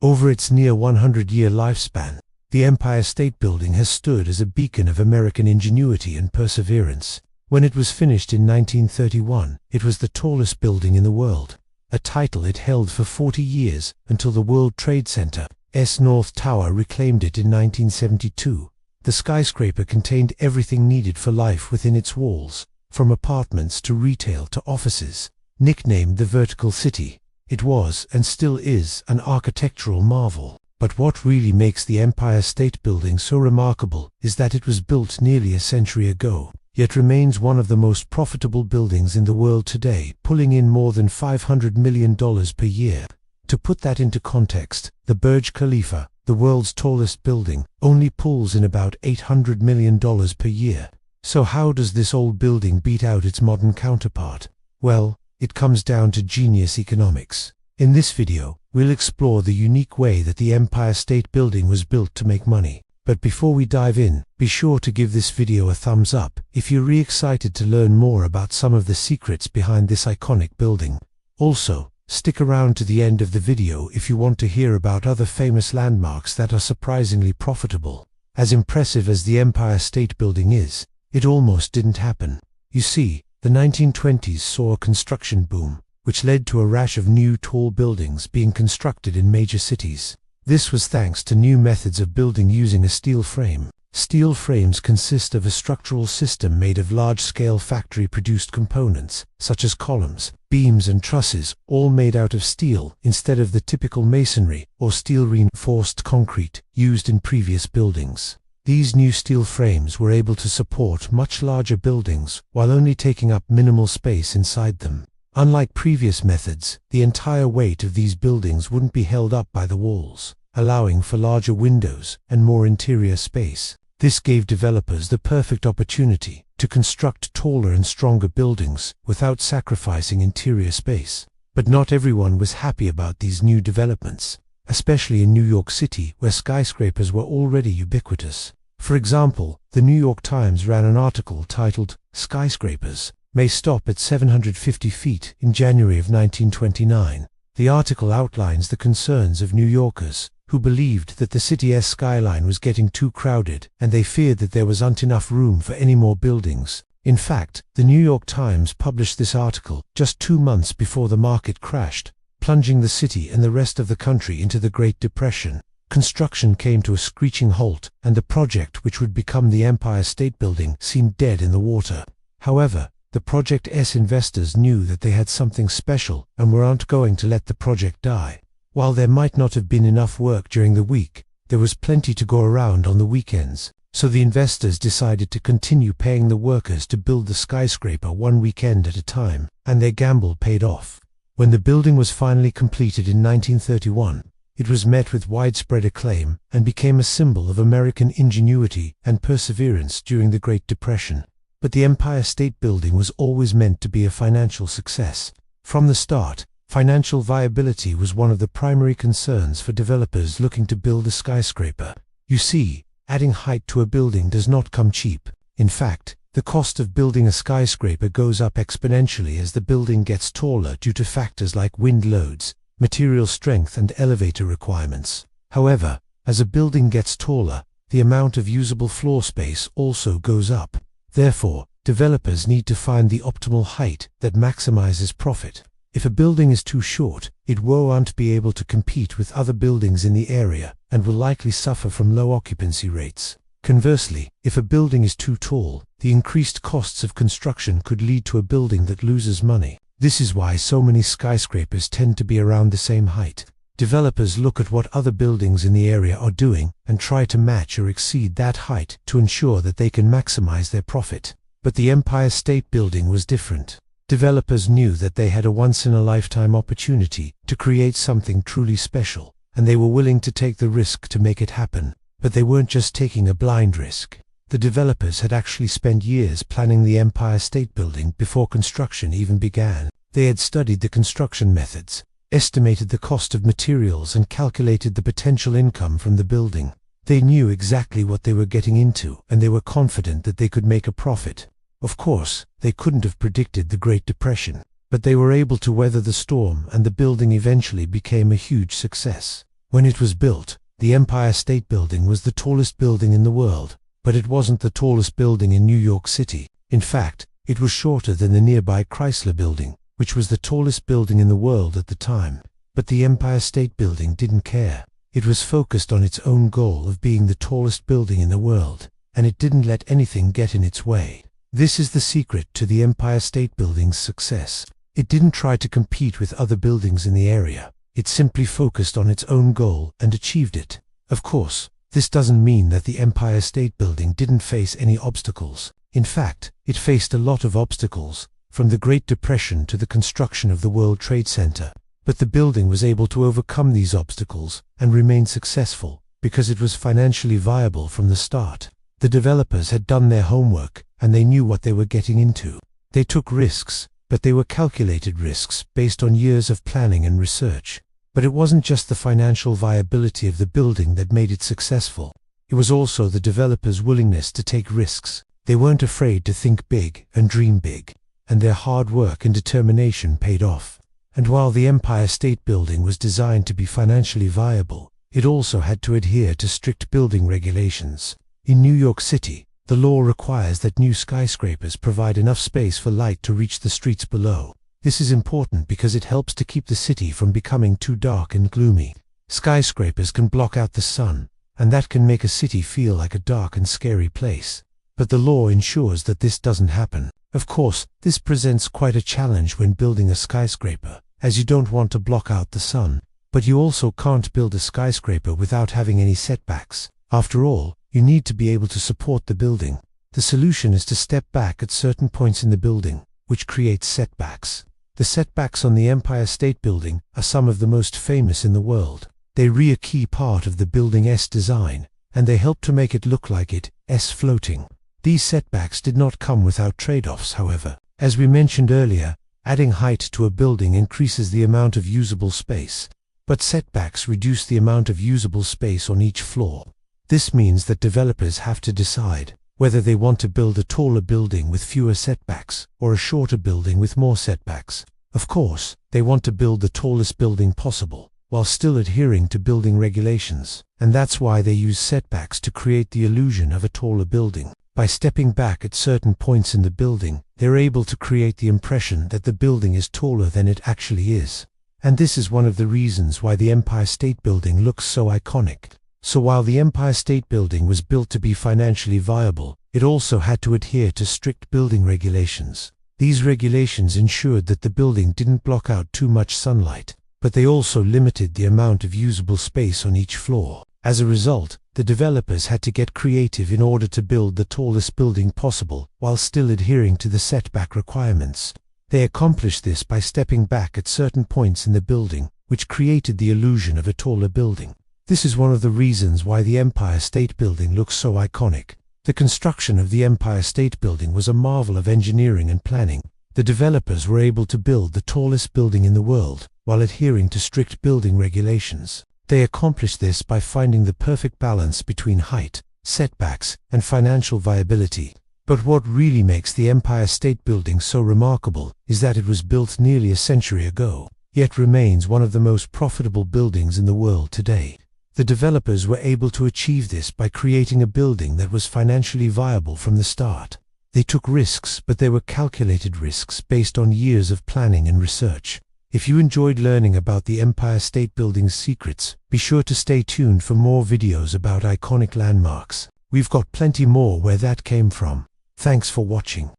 Over its near 100-year lifespan, the Empire State Building has stood as a beacon of American ingenuity and perseverance. When it was finished in 1931, it was the tallest building in the world, a title it held for 40 years until the World Trade Center's North Tower reclaimed it in 1972. The skyscraper contained everything needed for life within its walls, from apartments to retail to offices. Nicknamed the Vertical City, it was and still is an architectural marvel. But what really makes the Empire State Building so remarkable is that it was built nearly a century ago, yet remains one of the most profitable buildings in the world today, pulling in more than $500 million per year. To put that into context, the Burj Khalifa, the world's tallest building, only pulls in about $800 million per year. So how does this old building beat out its modern counterpart? Well, it comes down to genius economics. In this video, we'll explore the unique way that the Empire State Building was built to make money. But before we dive in, be sure to give this video a thumbs up if you're really excited to learn more about some of the secrets behind this iconic building. Also, stick around to the end of the video if you want to hear about other famous landmarks that are surprisingly profitable. As impressive as the Empire State Building is, it almost didn't happen. You see, the 1920s saw a construction boom, which led to a rash of new tall buildings being constructed in major cities. This was thanks to new methods of building using a steel frame. Steel frames consist of a structural system made of large-scale factory-produced components, such as columns, beams and trusses, all made out of steel instead of the typical masonry or steel-reinforced concrete used in previous buildings. These new steel frames were able to support much larger buildings while only taking up minimal space inside them. Unlike previous methods, the entire weight of these buildings wouldn't be held up by the walls, allowing for larger windows and more interior space. This gave developers the perfect opportunity to construct taller and stronger buildings without sacrificing interior space. But not everyone was happy about these new developments, especially in New York City, where skyscrapers were already ubiquitous. For example, the New York Times ran an article titled "Skyscrapers May Stop at 750 Feet" in January of 1929. The article outlines the concerns of New Yorkers, who believed that the city's skyline was getting too crowded, and they feared that there wasn't enough room for any more buildings. In fact, the New York Times published this article just 2 months before the market crashed, plunging the city and the rest of the country into the Great Depression. Construction came to a screeching halt, and the project, which would become the Empire State Building, seemed dead in the water. However, the project's investors knew that they had something special and weren't going to let the project die. While there might not have been enough work during the week, there was plenty to go around on the weekends, so the investors decided to continue paying the workers to build the skyscraper one weekend at a time, and their gamble paid off. When the building was finally completed in 1931, it was met with widespread acclaim and became a symbol of American ingenuity and perseverance during the Great Depression. But the Empire State Building was always meant to be a financial success. From the start, financial viability was one of the primary concerns for developers looking to build a skyscraper. You see, adding height to a building does not come cheap. In fact, the cost of building a skyscraper goes up exponentially as the building gets taller due to factors like wind loads, material strength and elevator requirements. However, as a building gets taller, the amount of usable floor space also goes up. Therefore, developers need to find the optimal height that maximizes profit. If a building is too short, it won't be able to compete with other buildings in the area and will likely suffer from low occupancy rates. Conversely, if a building is too tall, the increased costs of construction could lead to a building that loses money. This is why so many skyscrapers tend to be around the same height. Developers look at what other buildings in the area are doing and try to match or exceed that height to ensure that they can maximize their profit. But the Empire State Building was different. Developers knew that they had a once-in-a-lifetime opportunity to create something truly special, and they were willing to take the risk to make it happen. But they weren't just taking a blind risk. The developers had actually spent years planning the Empire State Building before construction even began. They had studied the construction methods, estimated the cost of materials and calculated the potential income from the building. They knew exactly what they were getting into, and they were confident that they could make a profit. Of course, they couldn't have predicted the Great Depression, but they were able to weather the storm, and the building eventually became a huge success. When it was built, the Empire State Building was the tallest building in the world, but it wasn't the tallest building in New York City. In fact, it was shorter than the nearby Chrysler Building, which was the tallest building in the world at the time. But the Empire State Building didn't care. It was focused on its own goal of being the tallest building in the world, and it didn't let anything get in its way. This is the secret to the Empire State Building's success. It didn't try to compete with other buildings in the area. It simply focused on its own goal and achieved it. Of course, this doesn't mean that the Empire State Building didn't face any obstacles. In fact, it faced a lot of obstacles, from the Great Depression to the construction of the World Trade Center. But the building was able to overcome these obstacles and remain successful because it was financially viable from the start. The developers had done their homework and they knew what they were getting into. They took risks, but they were calculated risks based on years of planning and research. But it wasn't just the financial viability of the building that made it successful. It was also the developers' willingness to take risks. They weren't afraid to think big and dream big, and their hard work and determination paid off. And while the Empire State Building was designed to be financially viable, it also had to adhere to strict building regulations. In New York City, the law requires that new skyscrapers provide enough space for light to reach the streets below. This is important because it helps to keep the city from becoming too dark and gloomy. Skyscrapers can block out the sun, and that can make a city feel like a dark and scary place. But the law ensures that this doesn't happen. Of course, this presents quite a challenge when building a skyscraper, as you don't want to block out the sun. But you also can't build a skyscraper without having any setbacks. After all, you need to be able to support the building. The solution is to step back at certain points in the building, which creates setbacks. The setbacks on the Empire State Building are some of the most famous in the world. They re a key part of the building's design, and they help to make it look like it's floating. These setbacks did not come without trade-offs, however. As we mentioned earlier, adding height to a building increases the amount of usable space, but setbacks reduce the amount of usable space on each floor. This means that developers have to decide whether they want to build a taller building with fewer setbacks or a shorter building with more setbacks. Of course, they want to build the tallest building possible, while still adhering to building regulations, and that's why they use setbacks to create the illusion of a taller building. By stepping back at certain points in the building, they're able to create the impression that the building is taller than it actually is. And this is one of the reasons why the Empire State Building looks so iconic. So while the Empire State Building was built to be financially viable, it also had to adhere to strict building regulations. These regulations ensured that the building didn't block out too much sunlight, but they also limited the amount of usable space on each floor. As a result, the developers had to get creative in order to build the tallest building possible while still adhering to the setback requirements. They accomplished this by stepping back at certain points in the building, which created the illusion of a taller building. This is one of the reasons why the Empire State Building looks so iconic. The construction of the Empire State Building was a marvel of engineering and planning. The developers were able to build the tallest building in the world while adhering to strict building regulations. They accomplished this by finding the perfect balance between height, setbacks, and financial viability. But what really makes the Empire State Building so remarkable is that it was built nearly a century ago, yet remains one of the most profitable buildings in the world today. The developers were able to achieve this by creating a building that was financially viable from the start. They took risks, but they were calculated risks based on years of planning and research. If you enjoyed learning about the Empire State Building's secrets, be sure to stay tuned for more videos about iconic landmarks. We've got plenty more where that came from. Thanks for watching.